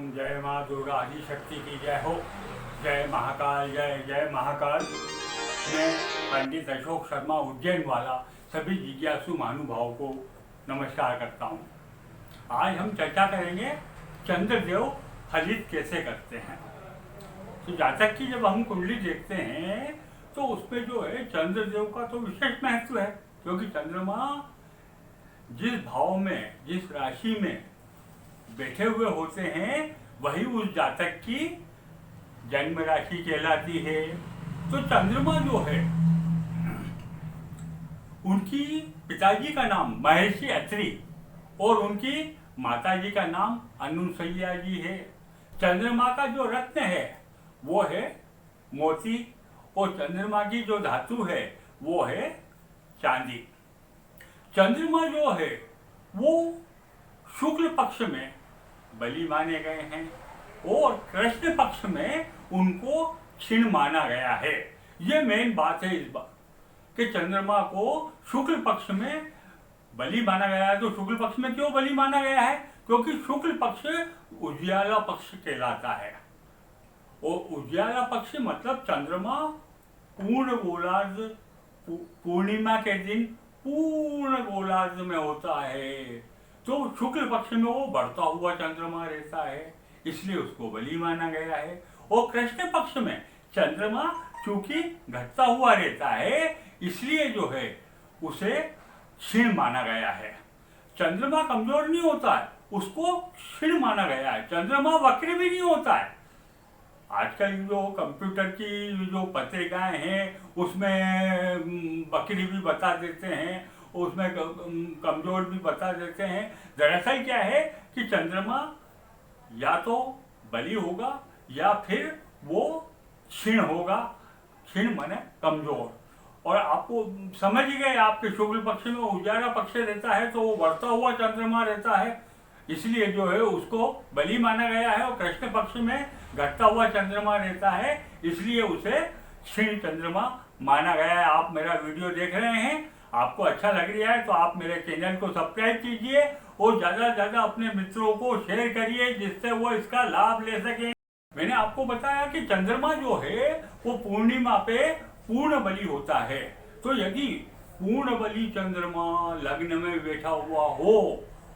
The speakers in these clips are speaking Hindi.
जय माँ दुर्गा आदि शक्ति की जय हो। जय महाकाल, जय जय महाकाल। मैं पंडित अशोक शर्मा उज्जैन वाला सभी जिज्ञासु महानुभावों को नमस्कार करता हूँ। आज हम चर्चा करेंगे चंद्रदेव फलित कैसे करते हैं। तो जातक की जब हम कुंडली देखते हैं तो उसमें जो है चंद्रदेव का तो विशेष महत्व है, क्योंकि चंद्रमा जिस भाव में, जिस राशि में बैठे हुए होते हैं वही उस जातक की जन्म राशि कहलाती है। तो चंद्रमा जो है, उनकी पिताजी का नाम महर्षि अत्रि और उनकी माताजी का नाम अनुसैया जी है। चंद्रमा का जो रत्न है वो है मोती और चंद्रमा की जो धातु है वो है चांदी। चंद्रमा जो है वो शुक्ल पक्ष में बलि माने गए हैं और कृष्ण पक्ष में उनको क्षीण माना गया है। ये मेन बात है इस बात कि चंद्रमा को शुक्ल पक्ष में बलि माना गया है। तो शुक्ल पक्ष में क्यों बलि माना गया है? क्योंकि शुक्ल पक्ष उजियाला पक्ष कहलाता है और उजियाला पक्ष मतलब चंद्रमा पूर्ण गोलार्ध पूर्णिमा के दिन पूर्ण गोलार्ध में होता है। तो शुक्ल पक्ष में वो बढ़ता हुआ चंद्रमा रहता है, इसलिए उसको बलि माना गया है। और कृष्ण पक्ष में चंद्रमा चूंकि घटता हुआ रहता है, इसलिए जो है उसे क्षीण माना गया है। चंद्रमा कमजोर नहीं होता है, उसको क्षीण माना गया है। चंद्रमा वक्र भी नहीं होता है। आजकल जो कंप्यूटर की जो पत्रिकाएं हैं उसमें बकरी भी बता देते हैं, उसमें कमजोर भी बता देते हैं। दरअसल क्या है कि चंद्रमा या तो बलि होगा या फिर वो क्षीण होगा। क्षीण माने कमजोर। और आपको समझ गए, आपके शुक्ल पक्ष में उजाला पक्ष रहता है तो वो बढ़ता हुआ चंद्रमा रहता है, इसलिए जो है उसको बलि माना गया है। और कृष्ण पक्ष में घटता हुआ चंद्रमा रहता है, इसलिए उसे क्षीण चंद्रमा माना गया है। आप मेरा वीडियो देख रहे हैं, आपको अच्छा लग रहा है तो आप मेरे चैनल को सब्सक्राइब कीजिए और ज़्यादा से ज़्यादा अपने मित्रों को शेयर करिए जिससे वो इसका लाभ ले सकें। मैंने आपको बताया कि चंद्रमा जो है वो पूर्णिमा पे पूर्ण बलि होता है। तो यदि पूर्ण बलि चंद्रमा लग्न में बैठा हुआ हो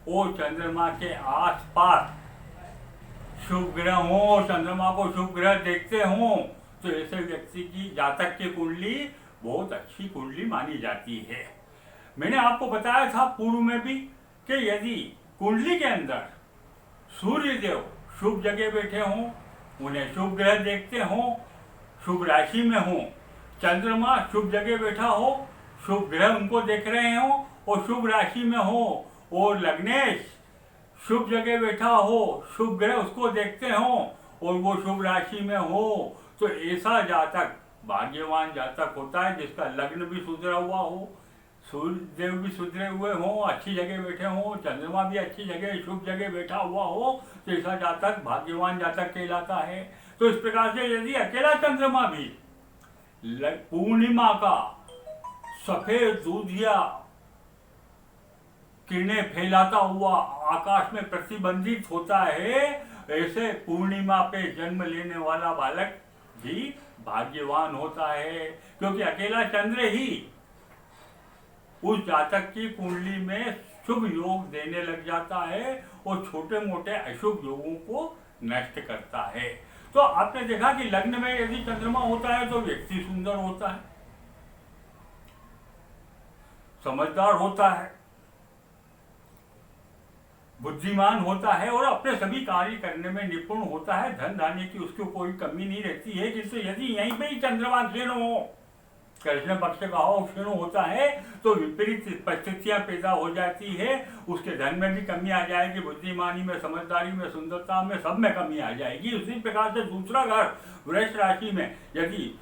और चंद्रमा के आसपास शुभ ग्रह हो, चंद्रमा को शुभ ग्रह देखते हो, तो ऐसे व्यक्ति की जातक की कुंडली बहुत अच्छी कुंडली मानी जाती है। मैंने आपको बताया था पूर्व में भी कि यदि कुंडली के अंदर सूर्य देव शुभ जगह बैठे हों, उन्हें शुभ ग्रह देखते हों, शुभ राशि में हों, चंद्रमा शुभ जगह बैठा हो, शुभ ग्रह उनको देख रहे हों और शुभ राशि में हो, और लग्नेश शुभ जगह बैठा हो, शुभ ग्रह उसको देखते हों और वो शुभ राशि में हो, तो ऐसा जातक भाग्यवान जातक होता है जिसका लग्न भी सुधरा हुआ हो, सूर्य देव भी सुधरे हुए हों, अच्छी जगह बैठे हों, चंद्रमा भी अच्छी जगह शुभ जगह बैठा हुआ हो, तो ऐसा जातक भाग्यवान जातक कहलाता है। तो इस प्रकार से यदि अकेला चंद्रमा भी पूर्णिमा का सफेद दूधिया किरणें फैलाता हुआ आकाश में प्रतिबंधित होता है, ऐसे पूर्णिमा पे जन्म लेने वाला बालक भी भाग्यवान होता है, क्योंकि अकेला चंद्र ही उस जातक की कुंडली में शुभ योग देने लग जाता है और छोटे मोटे अशुभ योगों को नष्ट करता है। तो आपने देखा कि लग्न में यदि चंद्रमा होता है तो व्यक्ति सुंदर होता है, समझदार होता है, बुद्धिमान होता है और अपने सभी कार्य करने में निपुण होता है। धन धान्य की उसको कोई कमी नहीं रहती है। किंतु यदि यहीं पे ही चंद्रमा क्षीण हो, कृष्ण पक्ष का हो, क्षीण होता है, तो विपरीत परिस्थितियां पैदा हो जाती है। उसके धन में भी कमी आ जाएगी, बुद्धिमानी में, समझदारी में, सुंदरता में, सब में कमी आ जाएगी। उसी प्रकार से दूसरा घर वृष राशि में यदि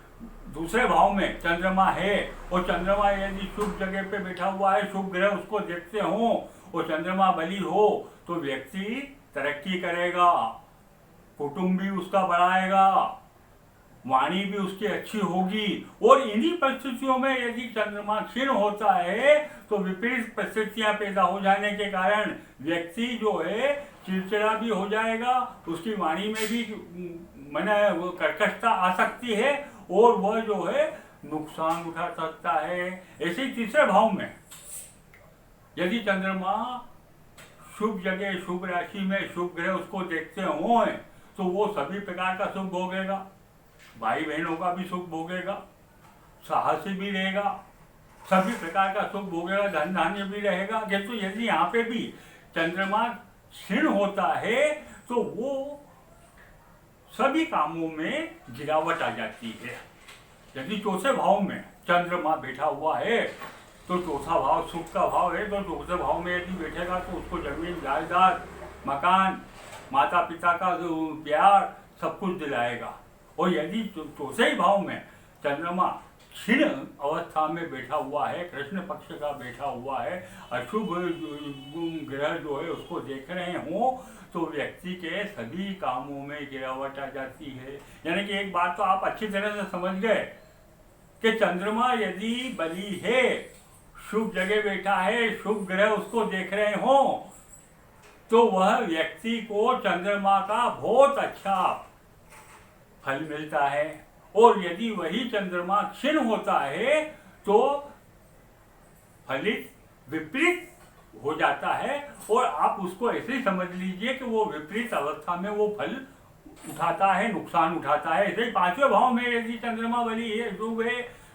दूसरे भाव में चंद्रमा है और चंद्रमा यदि शुभ जगह पे बैठा हुआ है, शुभ ग्रह उसको देखते हो और चंद्रमा बलि हो, तो व्यक्ति तरक्की करेगा, कुटुंब भी उसका बढ़ाएगा, वाणी भी उसकी अच्छी होगी। और इन्हीं परिस्थितियों में यदि चंद्रमा क्षीण होता है तो विपरीत परिस्थितियां पैदा हो जाने के कारण व्यक्ति जो है चिड़चिड़ा भी हो जाएगा, उसकी वाणी में भी माने वो कर्कशता आ सकती है और वह जो है नुकसान उठा सकता है। ऐसे ही तीसरे भाव में यदि चंद्रमा शुभ जगह शुभ राशि में शुभ ग्रह उसको देखते हो तो वो सभी प्रकार का सुख भोगेगा, भाई बहनों का भी सुख भोगेगा, साहसी भी रहेगा, सभी प्रकार का सुख भोगेगा, धन धान्य भी रहेगा। किंतु यदि यहाँ पे भी चंद्रमा क्षीण होता है तो वो सभी कामों में गिरावट आ जाती है। यदि चौथे भाव में चंद्रमा बैठा हुआ है तो चौथा भाव सुख का भाव है, तो चौथे भाव में यदि बैठेगा तो उसको जमीन जायदाद मकान माता पिता का प्यार सब कुछ दिलाएगा। और यदि चौथे ही भाव में चंद्रमा क्षीण अवस्था में बैठा हुआ है, कृष्ण पक्ष का बैठा हुआ है, अशुभ ग्रह जो है उसको देख रहे हो तो व्यक्ति के सभी कामों में गिरावट आ जाती है। यानी कि एक बात तो आप अच्छी तरह से समझ गए कि चंद्रमा यदि बली है, शुभ जगह बैठा है, शुभ ग्रह उसको देख रहे हो तो वह व्यक्ति को चंद्रमा का बहुत अच्छा फल मिलता है। और यदि वही चंद्रमा क्षीण होता है तो फलित विपरीत हो जाता है और आप उसको ऐसे ही समझ लीजिए कि वो विपरीत अवस्था में वो फल उठाता है, नुकसान उठाता है। ऐसे ही पांचवें भाव में यदि चंद्रमा बली है,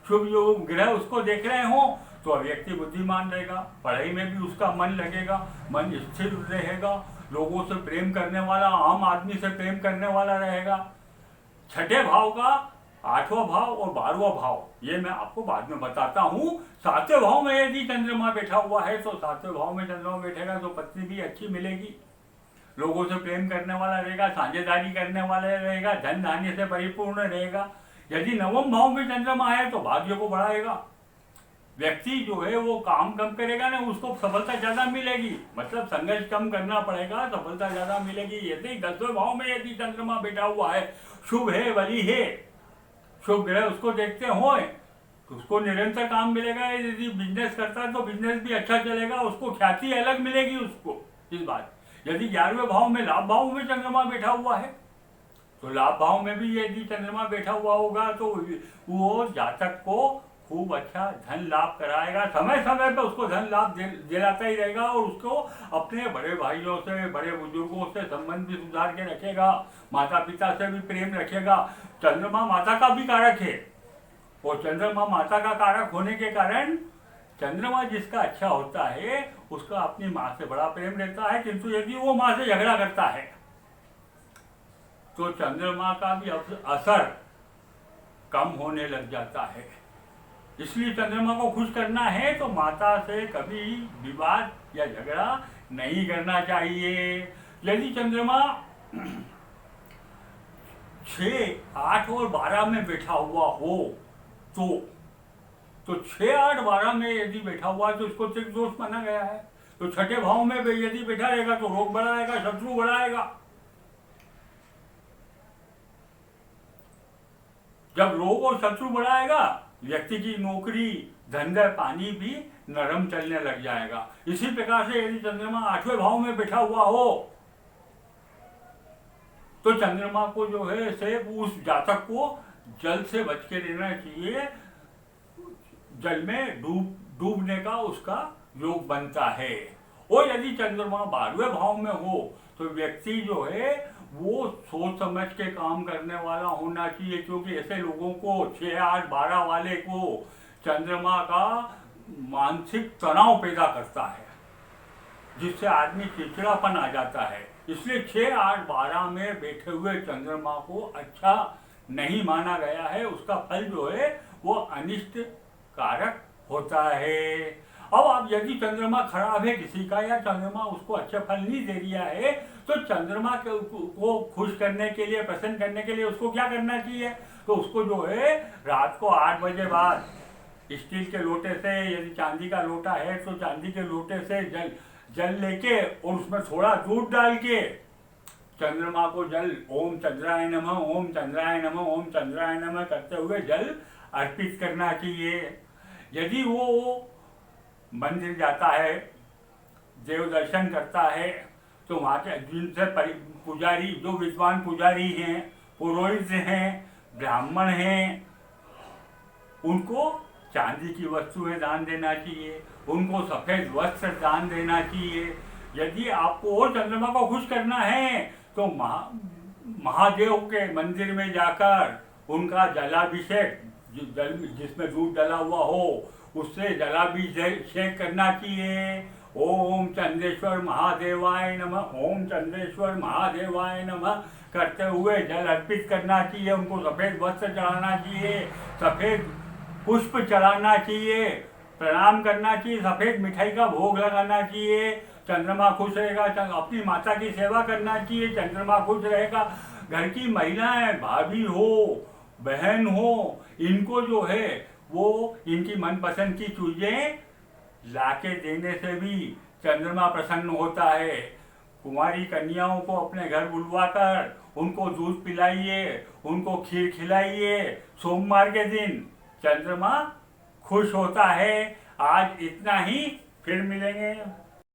शुभ योग ग्रह उसको देख रहे हो तो व्यक्ति बुद्धिमान रहेगा, पढ़ाई में भी उसका मन लगेगा, मन स्थिर रहेगा, लोगों से प्रेम करने वाला, आम आदमी से प्रेम करने वाला रहेगा। छठे भाव का आठवां भाव और 12वां भाव ये मैं आपको बाद में बताता हूँ। सातवें भाव में यदि चंद्रमा बैठा हुआ है तो सातवें भाव में चंद्रमा बैठेगा तो पत्नी भी अच्छी मिलेगी, लोगों से प्रेम करने वाला रहेगा, साझेदारी करने वाला रहेगा, धन धान्य से परिपूर्ण रहेगा। यदि नवम भाव में चंद्रमा है तो भाग्य को बढ़ाएगा, व्यक्ति जो है वो काम कम करेगा ना उसको सफलता ज्यादा मिलेगी, मतलब संघर्ष कम करना पड़ेगा, सफलता ज्यादा मिलेगी। यदि 10वें भाव में यदि चंद्रमा बैठा हुआ है, शुभ है, बली है, शुभ ग्रह उसको देखते हो तो उसको निरंतर काम मिलेगा। यदि बिजनेस करता है तो बिजनेस भी अच्छा चलेगा, उसको ख्याति अलग मिलेगी उसको। इस बात यदि 11वें भाव में लाभ भाव में चंद्रमा बैठा हुआ है तो लाभ भाव में भी यदि चंद्रमा बैठा हुआ होगा तो वो जातक को खूब अच्छा धन लाभ कराएगा, समय समय पे उसको धन लाभ दिलाता ही रहेगा और उसको अपने बड़े भाइयों से, बड़े बुजुर्गों से संबंध भी सुधार के रखेगा, माता पिता से भी प्रेम रखेगा। चंद्रमा माता का भी कारक है और चंद्रमा माता का कारक होने के कारण चंद्रमा जिसका अच्छा होता है उसका अपनी माँ से बड़ा प्रेम रहता है। किंतु यदि वो माँ से झगड़ा करता है तो चंद्रमा का भी असर कम होने लग जाता है। इसलिए चंद्रमा को खुश करना है तो माता से कभी विवाद या झगड़ा नहीं करना चाहिए। यदि चंद्रमा 6, 8 और 12 में बैठा हुआ हो तो 6, 8, 12 में यदि बैठा हुआ है तो इसको त्रिक दोष माना गया है। तो छठे भाव में यदि बैठा रहेगा तो रोग बढ़ाएगा, शत्रु बढ़ाएगा। जब रोग और शत्रु बढ़ाएगा व्यक्ति की नौकरी, धंधा पानी भी नरम चलने लग जाएगा। इसी प्रकार से यदि चंद्रमा 8वें भाव में बैठा हुआ हो तो चंद्रमा को जो है से उस जातक को जल से बच के रहना चाहिए, जल में डूबने का उसका योग बनता है। और यदि चंद्रमा 12वें भाव में हो तो व्यक्ति जो है वो सोच समझ के काम करने वाला होना चाहिए, क्योंकि ऐसे लोगों को 6, 8, 12 वाले को चंद्रमा का मानसिक तनाव पैदा करता है जिससे आदमी चिड़चिड़ापन आ जाता है। इसलिए 6, 8, 12 में बैठे हुए चंद्रमा को अच्छा नहीं माना गया है, उसका फल जो है वो अनिष्ट कारक होता है। अब आप यदि चंद्रमा खराब है किसी का या चंद्रमा उसको अच्छा फल नहीं दे दिया है तो चंद्रमा को खुश करने के लिए, प्रसन्न करने के लिए उसको क्या करना चाहिए? तो उसको जो है रात को 8 बजे बाद स्टील के लोटे से, यदि चांदी का लोटा है तो चांदी के लोटे से जल लेके और उसमें थोड़ा दूध डाल के चंद्रमा को जल ओम चंद्राय नमः, ओम चंद्राय नमः, ओम चंद्राय नमः करते हुए जल अर्पित करना चाहिए। यदि वो मंदिर जाता है, देव दर्शन करता है, तो वहाँ के जिनसे पुजारी, जो विद्वान पुजारी हैं, पुरोहित हैं, ब्राह्मण हैं, उनको चांदी की वस्तुएं दान देना चाहिए, उनको सफेद वस्त्र दान देना चाहिए। यदि आपको और चंद्रमा को खुश करना है तो महादेव के मंदिर में जाकर उनका जलाभिषेक, जिसमें दूध डला हुआ हो, उससे जलाभिषेक करना चाहिए। ओम चंद्रेश्वर महादेवाय नमः, ओम चंद्रेश्वर महादेवाय नमः करते हुए जल अर्पित करना चाहिए। उनको सफेद वस्त्र चढ़ाना चाहिए, सफेद पुष्प चढ़ाना चाहिए, प्रणाम करना चाहिए, सफेद मिठाई का भोग लगाना चाहिए। चंद्रमा खुश रहेगा, अपनी माता की सेवा करना चाहिए, चंद्रमा खुश रहेगा। घर की महिलाएं, भाभी हो, बहन हो, इनको जो है वो इनकी मनपसंद की चीजें लाके देने से भी चंद्रमा प्रसन्न होता है। कुंवारी कन्याओं को अपने घर बुलवाकर उनको दूध पिलाइए, उनको खीर खिलाइए। सोमवार के दिन चंद्रमा खुश होता है। आज इतना ही, फिर मिलेंगे।